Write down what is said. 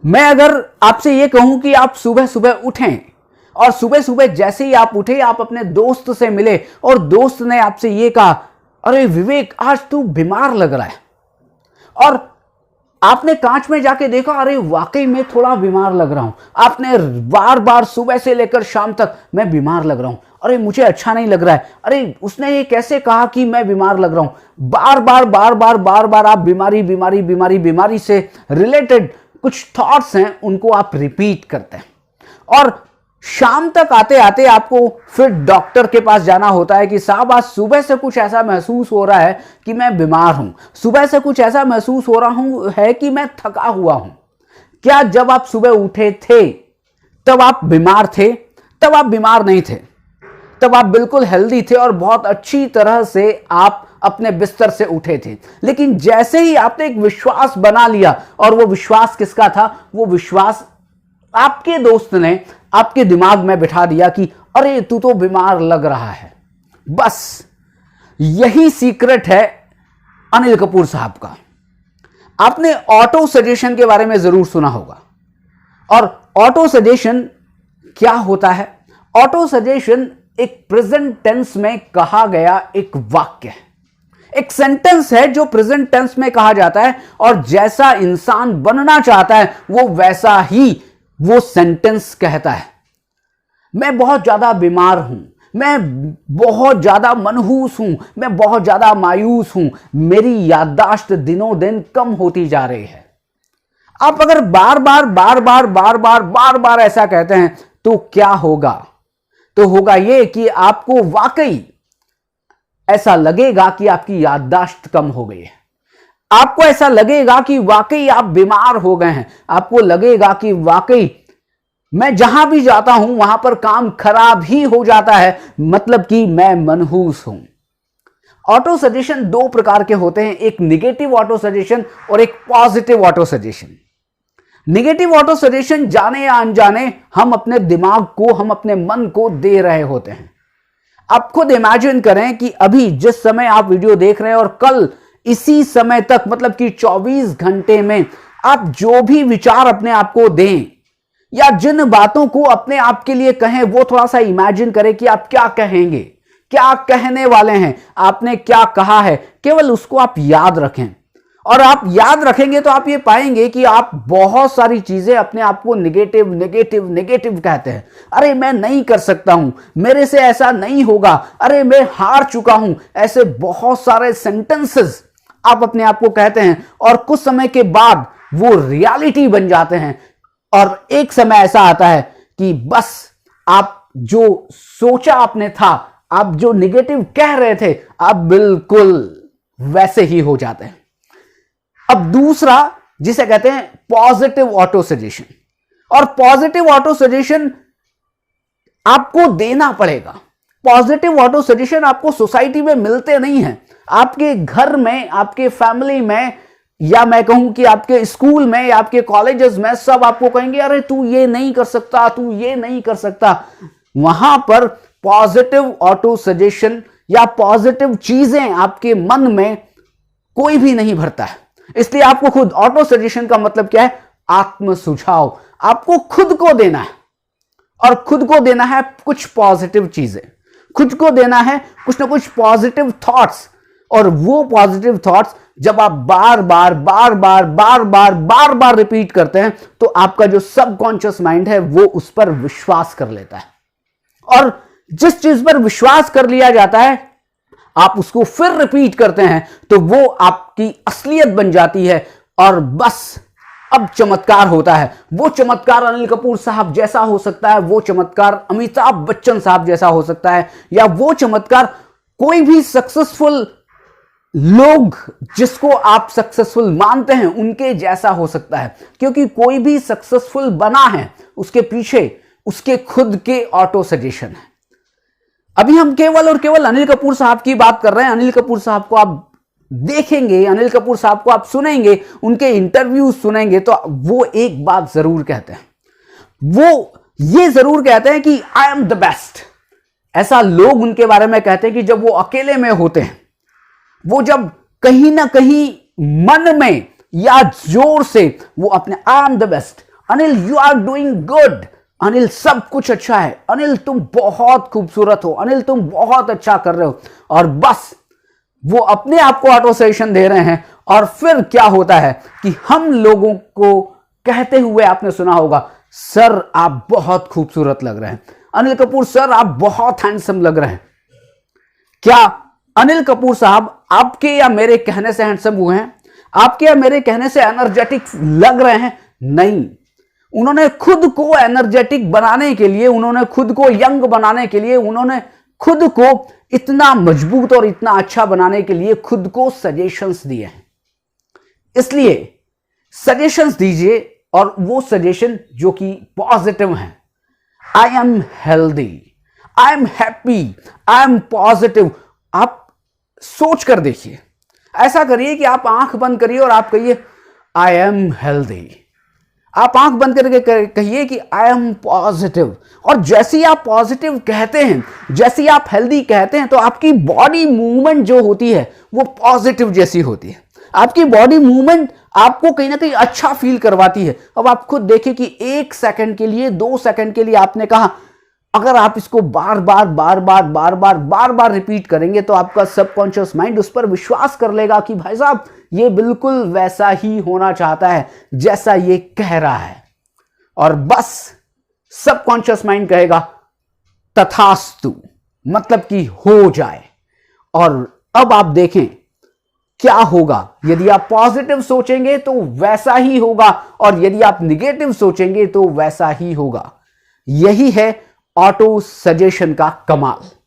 मैं अगर आपसे ये कहूं कि आप सुबह सुबह उठें और सुबह सुबह जैसे ही आप उठे आप अपने दोस्त से मिले और दोस्त ने आपसे ये कहा, अरे विवेक आज तू बीमार लग रहा है, और आपने कांच में जाके देखा, अरे वाकई में थोड़ा बीमार लग रहा हूं। आपने बार बार सुबह से लेकर शाम तक मैं बीमार लग रहा हूं, अरे मुझे अच्छा नहीं लग रहा है, अरे उसने ये कैसे कहा कि मैं बीमार लग रहा हूं। बार बार बार बार बार बार आप बीमारी बीमारी बीमारी बीमारी से रिलेटेड कुछ थॉट्स हैं उनको आप रिपीट करते हैं, और शाम तक आते आते आपको फिर डॉक्टर के पास जाना होता है कि साहब आज सुबह से कुछ ऐसा महसूस हो रहा है कि मैं बीमार हूं, सुबह से कुछ ऐसा महसूस हो रहा हूं है कि मैं थका हुआ हूं। क्या जब आप सुबह उठे थे तब आप बीमार थे? तब आप बीमार नहीं थे, तब आप बिल्कुल हेल्दी थे और बहुत अच्छी तरह से आप अपने बिस्तर से उठे थे। लेकिन जैसे ही आपने एक विश्वास बना लिया, और वो विश्वास किसका था? वो विश्वास आपके दोस्त ने आपके दिमाग में बिठा दिया कि अरे तू तो बीमार लग रहा है। बस यही सीक्रेट है अनिल कपूर साहब का। आपने ऑटो सजेशन के बारे में जरूर सुना होगा, और ऑटो सजेशन क्या होता है? ऑटो सजेशन एक प्रेजेंट टेंस में कहा गया एक वाक्य है, एक सेंटेंस है जो प्रेजेंट टेंस में कहा जाता है, और जैसा इंसान बनना चाहता है वो वैसा ही वो सेंटेंस कहता है। मैं बहुत ज्यादा बीमार हूं, मैं बहुत ज्यादा मनहूस हूं, मैं बहुत ज्यादा मायूस हूं, मेरी याददाश्त दिनों दिन कम होती जा रही है। आप अगर बार बार बार बार बार बार बार बार ऐसा कहते हैं तो क्या होगा? तो होगा यह कि आपको वाकई ऐसा लगेगा कि आपकी याददाश्त कम हो गई है, आपको ऐसा लगेगा कि वाकई आप बीमार हो गए हैं, आपको लगेगा कि वाकई मैं जहां भी जाता हूं वहां पर काम खराब ही हो जाता है, मतलब कि मैं मनहूस हूं। ऑटो सजेशन दो प्रकार के होते हैं, एक निगेटिव ऑटो सजेशन और एक positive auto suggestion. Negative auto suggestion जाने या अनजाने हम अपने दिमाग को, हम अपने मन को दे रहे होते हैं। आप खुद इमेजिन करें कि अभी जिस समय आप वीडियो देख रहे हैं और कल इसी समय तक, मतलब कि 24 घंटे में आप जो भी विचार अपने आप को दें या जिन बातों को अपने आप के लिए कहें, वो थोड़ा सा इमेजिन करें कि आप क्या कहेंगे, क्या कहने वाले हैं, आपने क्या कहा है। केवल उसको आप याद रखें, और आप याद रखेंगे तो आप ये पाएंगे कि आप बहुत सारी चीजें अपने आप को नेगेटिव नेगेटिव नेगेटिव कहते हैं। अरे मैं नहीं कर सकता हूं, मेरे से ऐसा नहीं होगा, अरे मैं हार चुका हूं, ऐसे बहुत सारे सेंटेंसेस आप अपने आप को कहते हैं, और कुछ समय के बाद वो रियलिटी बन जाते हैं। और एक समय ऐसा आता है कि बस आप जो सोचा आपने था, आप जो नेगेटिव कह रहे थे, आप बिल्कुल वैसे ही हो जाते हैं। अब दूसरा जिसे कहते हैं पॉजिटिव ऑटो सजेशन, और पॉजिटिव ऑटो सजेशन आपको देना पड़ेगा। पॉजिटिव ऑटो सजेशन आपको सोसाइटी में मिलते नहीं हैं, आपके घर में, आपके फैमिली में, या मैं कहूं कि आपके स्कूल में या आपके कॉलेजेस में सब आपको कहेंगे अरे तू ये नहीं कर सकता, तू ये नहीं कर सकता। वहां पर पॉजिटिव ऑटो सजेशन या पॉजिटिव चीजें आपके मन में कोई भी नहीं भरता है। इसलिए आपको खुद, ऑटो सजेशन का मतलब क्या है? आत्म सुझाव आपको खुद को देना है, और खुद को देना है कुछ पॉजिटिव चीजें, खुद को देना है कुछ ना कुछ पॉजिटिव थॉट्स। और वो पॉजिटिव थॉट्स जब आप बार बार बार बार बार बार बार बार रिपीट करते हैं तो आपका जो सबकॉन्शियस माइंड है वो उस पर विश्वास कर लेता है, और जिस चीज पर विश्वास कर लिया जाता है आप उसको फिर रिपीट करते हैं तो वो आपकी असलियत बन जाती है। और बस अब चमत्कार होता है। वो चमत्कार अनिल कपूर साहब जैसा हो सकता है, वो चमत्कार अमिताभ बच्चन साहब जैसा हो सकता है, या वो चमत्कार कोई भी सक्सेसफुल लोग जिसको आप सक्सेसफुल मानते हैं उनके जैसा हो सकता है। क्योंकि कोई भी सक्सेसफुल बना है उसके पीछे उसके खुद के ऑटो सजेशन है। अभी हम केवल और केवल अनिल कपूर साहब की बात कर रहे हैं। अनिल कपूर साहब को आप देखेंगे, अनिल कपूर साहब को आप सुनेंगे, उनके इंटरव्यू सुनेंगे तो वो एक बात जरूर कहते हैं, वो ये जरूर कहते हैं कि आई एम द बेस्ट। ऐसा लोग उनके बारे में कहते हैं कि जब वो अकेले में होते हैं, वो जब कहीं ना कहीं मन में या जोर से वो अपने I am the best, Anil you are doing good, Anil सब कुछ अच्छा है, अनिल तुम बहुत खूबसूरत हो, अनिल तुम बहुत अच्छा कर रहे हो। और बस वो अपने आप को ऑटो सजेशन दे रहे हैं। और फिर क्या होता है कि हम लोगों को कहते हुए आपने सुना होगा, सर आप बहुत खूबसूरत लग रहे हैं, अनिल कपूर सर आप बहुत हैंडसम लग रहे हैं। क्या अनिल कपूर साहब आपके या मेरे कहने से हैंडसम हुए हैं? आपके या मेरे कहने से एनर्जेटिक लग रहे हैं? नहीं, उन्होंने खुद को एनर्जेटिक बनाने के लिए, उन्होंने खुद को यंग बनाने के लिए, उन्होंने खुद को इतना मजबूत और इतना अच्छा बनाने के लिए खुद को सजेशंस दिए हैं। इसलिए सजेशंस दीजिए, और वो सजेशन जो कि पॉजिटिव हैं। I am healthy, I am happy, I am positive. आप सोच कर देखिए, ऐसा करिए कि आप आंख बंद करिए और आप कहिए आई एम हेल्दी। आप आंख बंद करके कहिए कि आई एम पॉजिटिव। और जैसे ही आप पॉजिटिव कहते हैं, जैसे ही आप हेल्दी कहते हैं, तो आपकी बॉडी मूवमेंट जो होती है वो पॉजिटिव जैसी होती है। आपकी बॉडी मूवमेंट आपको कहीं ना कहीं अच्छा फील करवाती है। अब आप खुद देखिए कि 1 सेकंड के लिए, 2 सेकंड के लिए आपने कहा, अगर आप इसको बार बार रिपीट करेंगे तो आपका सबकॉन्शियस माइंड उस पर विश्वास कर लेगा कि भाई साहब ये बिल्कुल वैसा ही होना चाहता है जैसा ये कह रहा है। और बस सबकॉन्शियस माइंड कहेगा तथास्तु, मतलब कि हो जाए। और अब आप देखें क्या होगा। यदि आप पॉजिटिव सोचेंगे तो वैसा ही होगा, और यदि आप निगेटिव सोचेंगे तो वैसा ही होगा। यही है ऑटो सजेशन का कमाल।